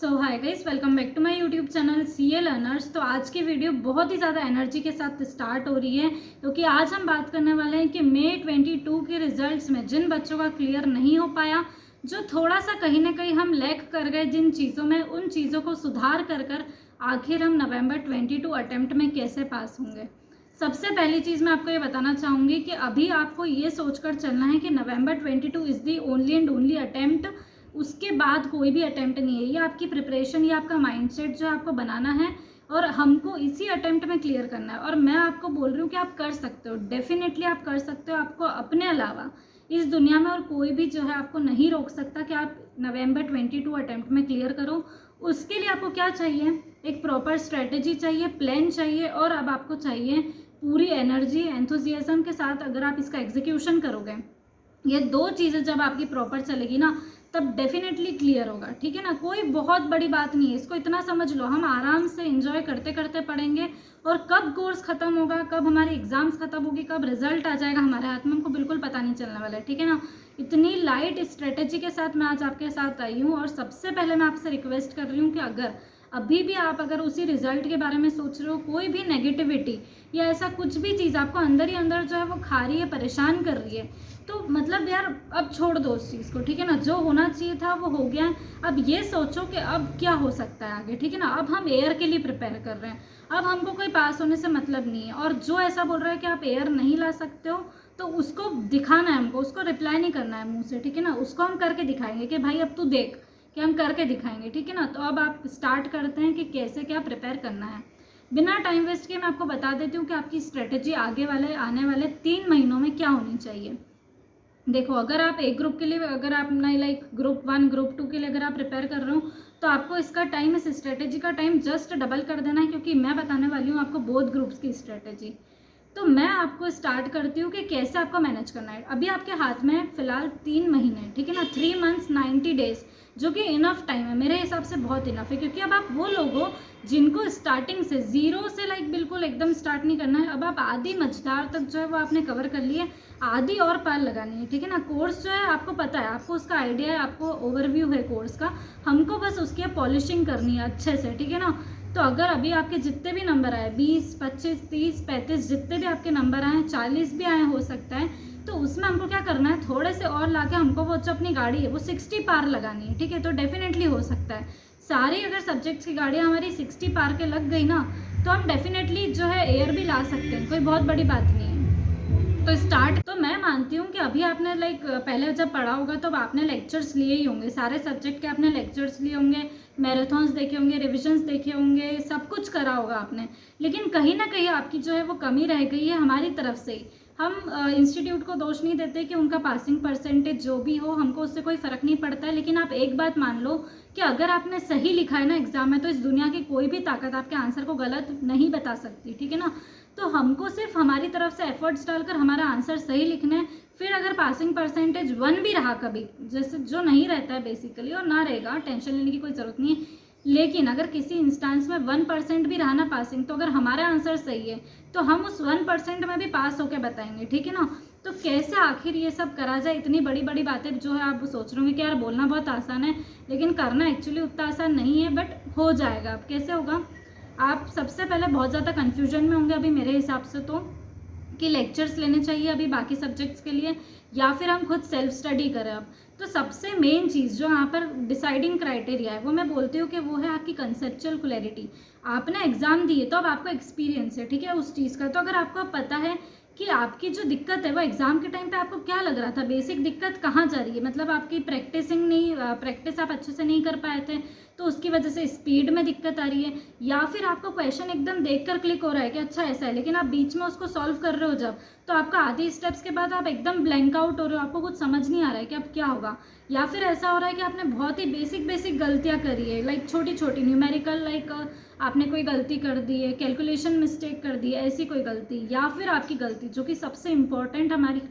So hi guys, welcome back to my YouTube channel CA learners. तो आज की video बहुत ही ज़्यादा एनर्जी के साथ स्टार्ट हो रही है क्योंकि आज हम बात करने वाले हैं कि मई 22 के रिजल्ट्स में जिन बच्चों का क्लियर नहीं हो पाया, जो थोड़ा सा कहीं ना कहीं हम लैक कर गए जिन चीज़ों में, उन चीज़ों को सुधार कर आखिर हम नवंबर 22 अटेम्प्ट में कैसे पास होंगे। सबसे पहली चीज़ मैं आपको ये बताना चाहूँगी कि अभी आपको ये सोचकर चलना है कि नवंबर 22 is the only and only attempt, उसके बाद कोई भी अटेम्प्ट नहीं है। ये आपकी प्रिपरेशन, ये आपका माइंडसेट जो आपको बनाना है और हमको इसी अटेम्प्ट में क्लियर करना है। और मैं आपको बोल रही हूँ कि आप कर सकते हो, डेफिनेटली आप कर सकते हो। आपको अपने अलावा इस दुनिया में और कोई भी जो है आपको नहीं रोक सकता कि आप नवंबर 22 अटेम्प्ट में क्लियर करो। उसके लिए आपको क्या चाहिए? एक प्रॉपर स्ट्रेटेजी चाहिए, प्लान चाहिए और अब आपको चाहिए पूरी एनर्जी, एंथुजियाज्म के साथ। अगर आप इसका एग्जीक्यूशन करोगे, ये दो चीज़ें जब आपकी प्रॉपर चलेगी ना, तब डेफिनेटली क्लियर होगा। ठीक है ना, कोई बहुत बड़ी बात नहीं है, इसको इतना समझ लो, हम आराम से एंजॉय करते करते पढ़ेंगे और कब कोर्स खत्म होगा, कब हमारी एग्जाम्स खत्म होगी, कब रिजल्ट आ जाएगा हमारे हाथ में, हमको बिल्कुल पता नहीं चलने वाला है। ठीक है ना, इतनी लाइट स्ट्रेटेजी के साथ मैं आज आपके साथ आई हूँ। और सबसे पहले मैं आपसे रिक्वेस्ट कर रही हूँ कि अगर अभी भी आप अगर उसी रिजल्ट के बारे में सोच रहे हो, कोई भी नेगेटिविटी या ऐसा कुछ भी चीज़ आपको अंदर ही अंदर जो है वो खा रही है, परेशान कर रही है, तो मतलब यार अब छोड़ दो उस चीज़ को। ठीक है ना, जो होना चाहिए था वो हो गया है। अब ये सोचो कि अब क्या हो सकता है आगे। ठीक है ना, अब हम एयर के लिए प्रिपेयर कर रहे हैं, अब हमको कोई पास होने से मतलब नहीं है। और जो ऐसा बोल रहा है कि आप एयर नहीं ला सकते हो, तो उसको दिखाना है हमको, उसको रिप्लाई नहीं करना है मुँह से। ठीक है ना, उसको हम करके दिखाएंगे कि भाई अब तू देख, कि हम करके दिखाएंगे। ठीक है ना, तो अब आप स्टार्ट करते हैं कि कैसे क्या प्रिपेयर करना है। बिना टाइम वेस्ट किए मैं आपको बता देती हूँ कि आपकी स्ट्रेटेजी आगे वाले आने वाले 3 महीनों में क्या होनी चाहिए। देखो, अगर आप एक ग्रुप के लिए, अगर आप ना लाइक ग्रुप 1 ग्रुप 2 के लिए अगर आप प्रिपेयर कर रहे हो, तो आपको इसका टाइम, इस स्ट्रेटेजी का टाइम जस्ट डबल कर देना है, क्योंकि मैं बताने वाली हूँ आपको बोथ ग्रुप्स की स्ट्रेटेजी। तो मैं आपको स्टार्ट करती हूँ कि कैसे आपको मैनेज करना है। अभी आपके हाथ में फिलहाल 3 महीने, ठीक है ना, 3 मंथ्स 90 डेज, जो कि इनफ टाइम है, मेरे हिसाब से बहुत इनफ है। क्योंकि अब आप वो लोग हो जिनको स्टार्टिंग से जीरो से लाइक बिल्कुल एकदम स्टार्ट नहीं करना है। अब आप आधी मझधार तक जो है वो आपने कवर कर लिए, आधी और पार लगानी है। ठीक है ना, कोर्स जो है आपको पता है, आपको उसका आइडिया है, आपको ओवरव्यू है कोर्स का, हमको बस उसकी पॉलिशिंग करनी है अच्छे से। ठीक है ना, तो अगर अभी आपके जितने भी नंबर आए, 20, 25, 30, 35, जितने भी आपके नंबर आए, 40 भी आए हो सकता है, तो उसमें हमको क्या करना है, थोड़े से और लाके हमको वो जो अपनी गाड़ी है वो 60 पार लगानी है। ठीक है, तो डेफिनेटली हो सकता है। सारी अगर सब्जेक्ट्स की गाड़ियाँ हमारी 60 पार के लग गई ना, तो हम डेफिनेटली जो है एयर भी ला सकते हैं, कोई बहुत बड़ी बात नहीं है। तो स्टार्ट तो मैं मानती हूँ कि अभी आपने लाइक पहले जब पढ़ा होगा तो आपने लेक्चर्स लिए ही होंगे, सारे सब्जेक्ट के आपने लेक्चर्स लिए होंगे, मैराथन्स देखे होंगे, रिविजन्स देखे होंगे, सब कुछ करा होगा आपने। लेकिन कहीं ना कहीं आपकी जो है वो कमी रह गई है हमारी तरफ से ही। हम इंस्टीट्यूट को दोष नहीं देते कि उनका पासिंग परसेंटेज जो भी हो, हमको उससे कोई फ़र्क नहीं पड़ता है। लेकिन आप एक बात मान लो कि अगर आपने सही लिखा है ना एग्ज़ाम में, तो इस दुनिया की कोई भी ताकत आपके आंसर को गलत नहीं बता सकती। ठीक है ना, तो हमको सिर्फ हमारी तरफ से एफर्ट्स डालकर हमारा आंसर सही लिखना है। फिर अगर पासिंग परसेंटेज 1 भी रहा कभी, जैसे जो नहीं रहता है बेसिकली, और ना रहेगा, टेंशन लेने की कोई ज़रूरत नहीं है, लेकिन अगर किसी इंस्टांस में 1% भी रहा ना पासिंग, तो अगर हमारा आंसर सही है तो हम उस 1% में भी पास होकर बताएंगे। ठीक है ना, तो कैसे आखिर ये सब करा जाए, इतनी बड़ी बड़ी बातें जो है आप सोच रहे होंगे कि यार बोलना बहुत आसान है, लेकिन करना एक्चुअली उतना आसान नहीं है, बट हो जाएगा। अब कैसे होगा, आप सबसे पहले बहुत ज़्यादा कन्फ्यूजन में होंगे अभी मेरे हिसाब से, तो कि लेक्चर्स लेने चाहिए अभी बाकी सब्जेक्ट्स के लिए या फिर हम खुद सेल्फ स्टडी करें। अब तो सबसे मेन चीज़ जो यहाँ पर डिसाइडिंग क्राइटेरिया है, वो मैं बोलती हूँ कि वो है आपकी कंसेप्चुअल क्लैरिटी। आपने एग्जाम दिए तो अब आपको एक्सपीरियंस है, ठीक है, उस चीज़ का। तो अगर आपको पता है कि आपकी जो दिक्कत है वो एग्जाम के टाइम पे आपको क्या लग रहा था, बेसिक दिक्कत कहाँ जा रही है, मतलब आपकी प्रैक्टिस आप अच्छे से नहीं कर पाए थे, तो उसकी वजह से स्पीड में दिक्कत आ रही है, या फिर आपको क्वेश्चन एकदम देखकर क्लिक हो रहा है कि अच्छा ऐसा है, लेकिन आप बीच में उसको सॉल्व कर रहे हो जब, तो आपका आधी स्टेप्स के बाद आप एकदम ब्लैंक आउट हो रहे हो, आपको कुछ समझ नहीं आ रहा है कि अब क्या होगा। या फिर ऐसा हो रहा है कि आपने बहुत ही बेसिक गलतियाँ करी है, लाइक छोटी छोटी न्यूमेरिकल, लाइक आपने कोई गलती कर दी है, कैलकुलेशन मिस्टेक कर दी है, ऐसी कोई गलती, या फिर आपकी गलती जो कि सबसे इम्पोर्टेंट हमारी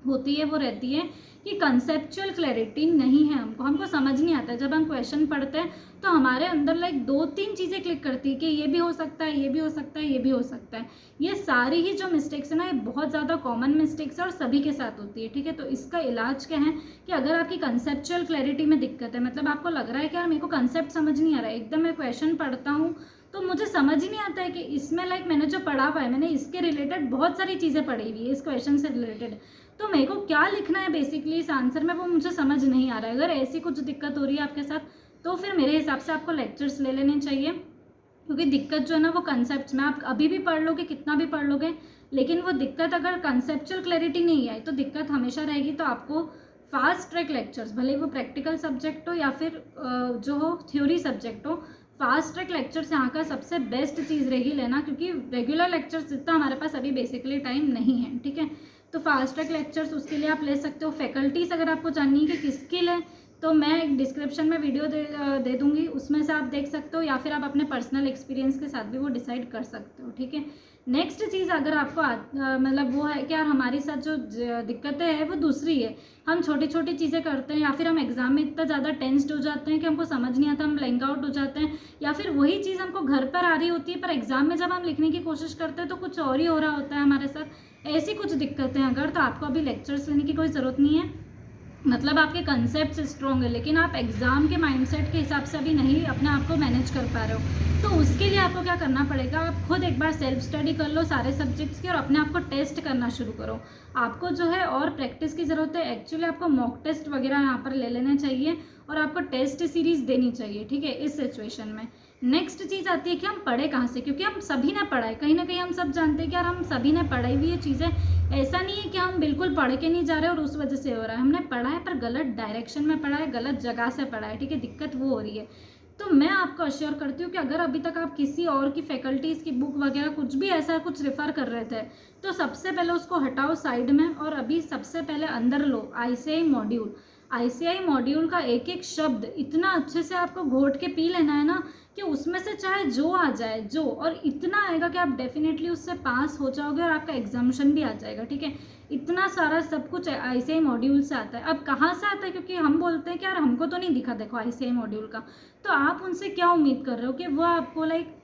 होती है वो रहती है कि कंसेप्चुअल क्लैरिटी नहीं है, हमको समझ नहीं आता है। जब हम क्वेश्चन पढ़ते हैं तो हमारे अंदर लाइक 2-3 चीज़ें क्लिक करती है कि ये भी हो सकता है, ये भी हो सकता है, ये भी हो सकता है। ये सारी ही जो मिस्टेक्स है ना, ये बहुत ज़्यादा कॉमन मिस्टेक्स है और सभी के साथ होती है, ठीक है। तो इसका इलाज क्या है कि अगर आपकी कंसेप्चुअल क्लैरिटी में दिक्कत है, मतलब आपको लग रहा है कि यार मेरे को कंसेप्ट समझ नहीं आ रहा है, एकदम मैं क्वेश्चन पढ़ता हूँ तो मुझे समझ ही नहीं आता है कि इसमें लाइक मैंने जो पढ़ा हुआ है, मैंने इसके रिलेटेड बहुत सारी चीज़ें पढ़ी हुई है इस क्वेश्चन से रिलेटेड, तो मेरे को क्या लिखना है बेसिकली इस आंसर में वो मुझे समझ नहीं आ रहा है। अगर ऐसी कुछ दिक्कत हो रही है आपके साथ तो फिर मेरे हिसाब से आपको लेक्चर्स ले लेने चाहिए, क्योंकि दिक्कत जो है ना वो कंसेप्ट में, आप अभी भी पढ़ लोगे, कितना भी पढ़ लोगे, लेकिन वो दिक्कत अगर कंसेप्चुअल क्लैरिटी नहीं आई तो दिक्कत हमेशा रहेगी। तो आपको फास्ट ट्रैक लेक्चर्स, भले वो प्रैक्टिकल सब्जेक्ट हो या फिर जो हो थ्योरी सब्जेक्ट हो, फास्ट ट्रैक लेक्चर्स यहाँ का सबसे बेस्ट चीज़ रहेगी लेना, क्योंकि रेगुलर लेक्चर्स इतना हमारे पास अभी बेसिकली टाइम नहीं है, ठीक है। तो फास्ट ट्रैक लेक्चर्स उसके लिए आप ले सकते हो। फैकल्टीज अगर आपको जाननी है कि किसकी लें तो मैं एक डिस्क्रिप्शन में वीडियो दे दूँगी, उसमें से आप देख सकते हो, या फिर आप अपने पर्सनल एक्सपीरियंस के साथ भी वो डिसाइड कर सकते हो, ठीक है। नेक्स्ट चीज़ अगर आपको मतलब वो है कि यार हमारे साथ जो दिक्कतें हैं वो दूसरी है, हम छोटी छोटी चीज़ें करते हैं या फिर हम एग्ज़ाम में इतना ज़्यादा टेंस्ड हो जाते हैं कि हमको समझ नहीं आता, हम ब्लैंक आउट हो जाते हैं, या फिर वही चीज़ हमको घर पर आ रही होती है पर एग्ज़ाम में जब हम लिखने की कोशिश करते हैं तो कुछ और ही हो रहा होता है हमारे साथ। ऐसी कुछ दिक्कतें अगर, तो आपको अभी लेक्चर्स लेने की कोई ज़रूरत नहीं है, मतलब आपके कंसेप्ट स्ट्रॉन्ग है लेकिन आप एग्ज़ाम के माइंडसेट के हिसाब से अभी नहीं अपने आप को मैनेज कर पा रहे हो, तो उसके लिए आपको क्या करना पड़ेगा, आप खुद एक बार सेल्फ स्टडी कर लो सारे सब्जेक्ट्स की और अपने आप को टेस्ट करना शुरू करो। आपको जो है और प्रैक्टिस की ज़रूरत है, एक्चुअली आपको मॉक टेस्ट वगैरह यहाँ पर ले लेने चाहिए और आपको टेस्ट सीरीज़ देनी चाहिए, ठीक है, इस सिचुएशन में। नेक्स्ट चीज़ आती है कि हम पढ़े कहाँ से, क्योंकि हम सभी ने पढ़ा है, कहीं ना कहीं हम सब जानते हैं कि यार हम सभी ने पढ़ाई हुई ये चीज़ें, ऐसा नहीं है कि हम बिल्कुल पढ़ के नहीं जा रहे और उस वजह से हो रहा है, हमने पढ़ा है पर गलत डायरेक्शन में पढ़ा है, गलत जगह से पढ़ा है, ठीक है, दिक्कत वो हो रही है। तो मैं आपको अश्योर करती हूँ कि अगर अभी तक आप किसी और की फैकल्टीज़ की बुक वगैरह कुछ भी ऐसा कुछ रेफ़र कर रहे थे तो सबसे पहले उसको हटाओ साइड में और अभी सबसे पहले अंदर लो आईसीआई मॉड्यूल। आईसीआई मॉड्यूल का एक एक शब्द इतना अच्छे से आपको घोट के पी लेना है ना कि उसमें से चाहे जो आ जाए जो, और इतना आएगा कि आप डेफिनेटली उससे पास हो जाओगे और आपका एग्जामिनेशन भी आ जाएगा, ठीक है। इतना सारा सब कुछ आईसीआई मॉड्यूल से आता है। अब कहाँ से आता है, क्योंकि हम बोलते हैं कि यार हमको तो नहीं दिखा देखो आईसीआई मॉड्यूल का, तो आप उनसे क्या उम्मीद कर रहे हो कि वो आपको लाइक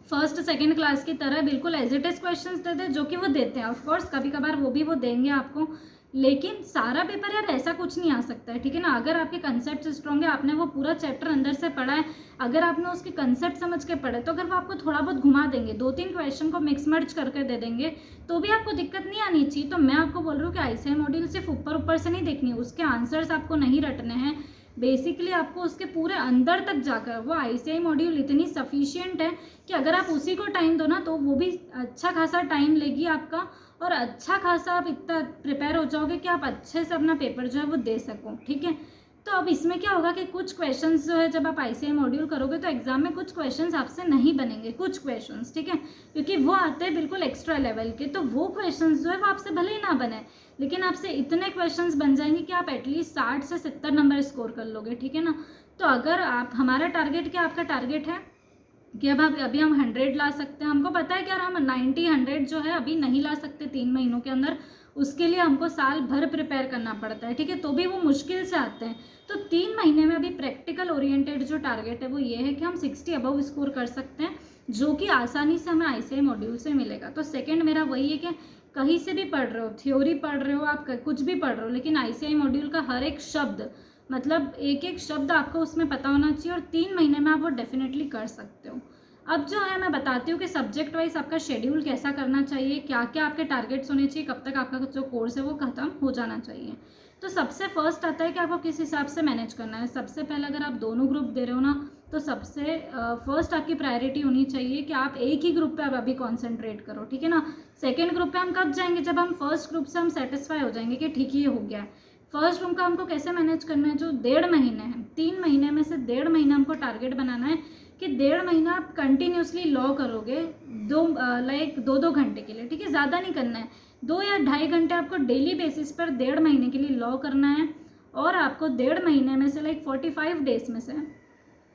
फर्स्ट सेकंड क्लास की तरह बिल्कुल एज इट इज क्वेश्चंस देते हैं, जो कि वो देते हैं, ऑफकोर्स कभी कभार वो भी वो देंगे आपको, लेकिन सारा पेपर यार ऐसा कुछ नहीं आ सकता है, ठीक है ना। अगर आपके कंसेप्ट स्ट्रॉन्ग है, आपने वो पूरा चैप्टर अंदर से पढ़ा है, अगर आपने उसके कंसेप्ट समझ के पढ़े, तो अगर वो आपको थोड़ा बहुत घुमा देंगे, 2-3 क्वेश्चन को मिक्स मर्ज करके दे देंगे, तो भी आपको दिक्कत नहीं आनी चाहिए। तो मैं आपको बोल रही हूँ कि आईसीआई मॉड्यूल सिर्फ ऊपर ऊपर से नहीं देखनी है, उसके आंसर्स आपको नहीं रटने हैं, बेसिकली आपको उसके पूरे अंदर तक जाकर वो आईसीआई मॉड्यूल इतनी सफिशिएंट है कि अगर आप उसी को टाइम दो ना तो वो भी अच्छा खासा टाइम लेगी आपका, और अच्छा खासा आप इतना प्रिपेयर हो जाओगे कि आप अच्छे से अपना पेपर जो है वो दे सको, ठीक है। तो अब इसमें क्या होगा कि कुछ क्वेश्चंस जो है जब आप आईसीआई मॉड्यूल करोगे तो एग्जाम में कुछ क्वेश्चंस आपसे नहीं बनेंगे, कुछ क्वेश्चंस, ठीक है, क्योंकि वो आते हैं बिल्कुल एक्स्ट्रा लेवल के, तो वो क्वेश्चंस जो है वो आपसे भले ही ना बने, लेकिन आपसे इतने क्वेश्चंस बन जाएंगे कि आप एटलीस्ट 60 से 70 नंबर स्कोर कर लोगे, ठीक है ना। तो अगर आप, हमारा टारगेट क्या, आपका टारगेट है कि अब अभी हम 100 ला सकते हैं, हमको पता है कि यार हम 90-100 जो है अभी नहीं ला सकते 3 महीनों के अंदर, उसके लिए हमको साल भर प्रिपेयर करना पड़ता है, ठीक है, तो भी वो मुश्किल से आते हैं। तो 3 महीने में अभी प्रैक्टिकल ओरिएंटेड जो टारगेट है वो ये है कि हम 60 अबव स्कोर कर सकते हैं, जो कि आसानी से हमें आईसीआई मॉड्यूल से मिलेगा। तो सेकेंड मेरा वही है कि कहीं से भी पढ़ रहे हो, थ्योरी पढ़ रहे हो, आप कुछ भी पढ़ रहे हो, लेकिन आईसीआई मॉड्यूल का हर एक शब्द, मतलब एक एक शब्द आपको उसमें पता होना चाहिए, और 3 महीने में आप वो डेफिनेटली कर सकते हो। अब जो है मैं बताती हूँ कि सब्जेक्ट वाइज आपका शेड्यूल कैसा करना चाहिए, क्या क्या आपके टारगेट्स होने चाहिए, कब तक आपका जो कोर्स है वो खत्म हो जाना चाहिए। तो सबसे फर्स्ट आता है कि आपको किस हिसाब से मैनेज करना है। सबसे पहले अगर आप दोनों ग्रुप दे रहे हो ना, तो सबसे फर्स्ट आपकी प्रायोरिटी होनी चाहिए कि आप एक ही ग्रुप पे आप अभी कॉन्सेंट्रेट करो, ठीक है ना। सेकेंड ग्रुप पे हम कब जाएंगे, जब हम फर्स्ट ग्रुप से हम सेटिस्फाई हो जाएंगे कि ठीक ही हो गया है। फर्स्ट ग्रुप का हमको कैसे मैनेज करना है, जो 1.5 महीने हैं, 3 महीने में से 1.5 महीना हमको टारगेट बनाना है कि 1.5 महीना आप कंटिन्यूसली लॉ करोगे, लाइक 2-2 घंटे के लिए, ठीक है, ज़्यादा नहीं करना है, 2 या 2.5 घंटे आपको डेली बेसिस पर 1.5 महीने के लिए लॉ करना है। और आपको 1.5 महीने में से लाइक 45 डेज में से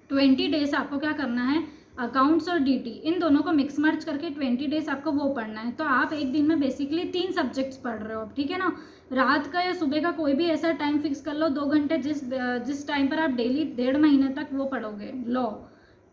20 डेज आपको क्या करना है, अकाउंट्स और डीटी, इन दोनों को मिक्स मर्ज करके 20 डेज आपको वो पढ़ना है। तो आप एक दिन में बेसिकली 3 सब्जेक्ट्स पढ़ रहे हो, ठीक है ना। रात का या सुबह का कोई भी ऐसा टाइम फिक्स कर लो, 2 घंटे जिस टाइम पर आप डेली 1.5 महीने तक वो पढ़ोगे लॉ,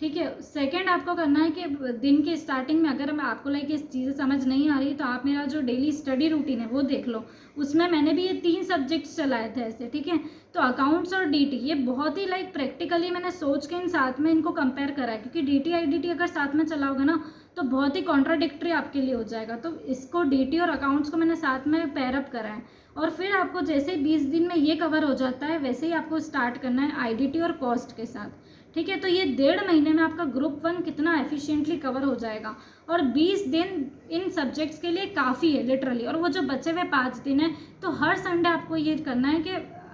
ठीक है। सेकंड आपको करना है कि दिन के स्टार्टिंग में अगर आपको लाइक ये चीज़ें समझ नहीं आ रही तो आप मेरा जो डेली स्टडी रूटीन है वो देख लो, उसमें मैंने भी ये 3 सब्जेक्ट्स चलाए थे ऐसे, ठीक है। तो अकाउंट्स और डीटी ये बहुत ही लाइक प्रैक्टिकली मैंने सोच के इन साथ में इनको कंपेयर करा है, क्योंकि डीटी आईडीटी अगर साथ में चलाओगे ना तो बहुत ही कॉन्ट्राडिक्टरी आपके लिए हो जाएगा। तो इसको डीटी और अकाउंट्स को मैंने साथ में पेयरअप करा है। और फिर आपको जैसे 20 दिन में ये कवर हो जाता है वैसे ही आपको स्टार्ट करना है आईडीटी और कॉस्ट के साथ, ठीक है। तो ये 1.5 महीने में आपका ग्रुप 1 कितना एफिशिएंटली कवर हो जाएगा। और 20 दिन इन सब्जेक्ट्स के लिए काफ़ी है लिटरली। और वो जो बचे हुए 5 दिन है तो हर संडे आपको ये करना है कि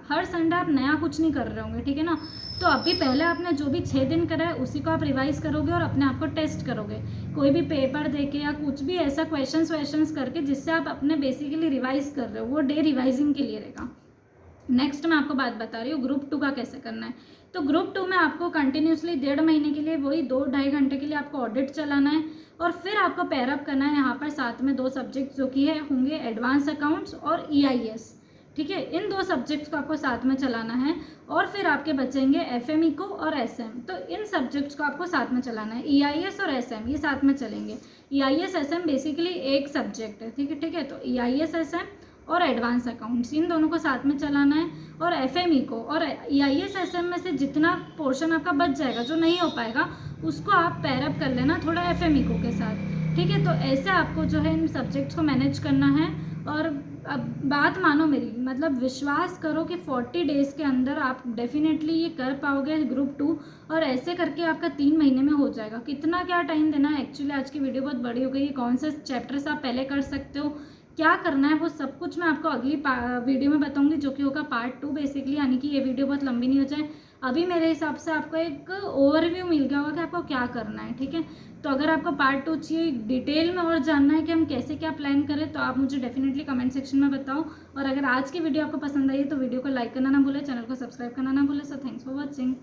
हर संडे आप नया कुछ नहीं कर रहे होंगे, ठीक है ना। तो अभी पहले आपने जो भी 6 दिन करा है उसी को आप रिवाइज करोगे और अपने आप को टेस्ट करोगे, कोई भी पेपर देके या कुछ भी ऐसा क्वेश्चंस करके जिससे आप अपने बेसिकली रिवाइज कर रहे हो, वो डे रिवाइजिंग के लिए रहेगा। नेक्स्ट मैं आपको बात बता रही हूँ ग्रुप 2 का कैसे करना है। तो ग्रुप 2 में आपको कंटिन्यूसली 1.5 महीने के लिए वही 2-2.5 घंटे के लिए आपको ऑडिट चलाना है। और फिर आपको पेयरअप करना है यहाँ पर साथ में 2 सब्जेक्ट जो कि है होंगे एडवांस अकाउंट्स और EIS, ठीक है। इन 2 सब्जेक्ट्स को आपको साथ में चलाना है। और फिर आपके बचेंगे FME को और SM, तो इन सब्जेक्ट्स को आपको साथ में चलाना है। EIS और SM ये साथ में चलेंगे। EIS SM बेसिकली एक सब्जेक्ट है, ठीक है। तो EIS SM और एडवांस अकाउंट्स इन दोनों को साथ में चलाना है। और FME को और EIS SM में से जितना पोर्शन आपका बच जाएगा जो नहीं हो पाएगा उसको आप पेयरअप कर लेना थोड़ा FME को के साथ, ठीक है। तो ऐसे आपको जो है इन सब्जेक्ट्स को मैनेज करना है। और अब बात मानो मेरी, मतलब विश्वास करो कि 40 डेज़ के अंदर आप डेफिनेटली ये कर पाओगे ग्रुप 2। और ऐसे करके आपका 3 महीने में हो जाएगा। कितना क्या टाइम देना है, एक्चुअली आज की वीडियो बहुत बड़ी हो गई है। कौन से चैप्टर्स आप पहले कर सकते हो, क्या करना है, वो सब कुछ मैं आपको अगली वीडियो में बताऊंगी, जो कि होगा पार्ट 2 बेसिकली, यानी कि ये वीडियो बहुत लंबी नहीं हो जाए। अभी मेरे हिसाब से आपको एक ओवरव्यू मिल गया होगा कि आपको क्या करना है, ठीक है। तो अगर आपको पार्ट 2 चाहिए डिटेल में और जानना है कि हम कैसे क्या प्लान करें तो आप मुझे डेफिनेटली कमेंट सेक्शन में बताओ। और अगर आज की वीडियो आपको पसंद आई है तो वीडियो को लाइक करना ना भूलें, चैनल को सब्सक्राइब करना ना भूलें। So thanks for watching.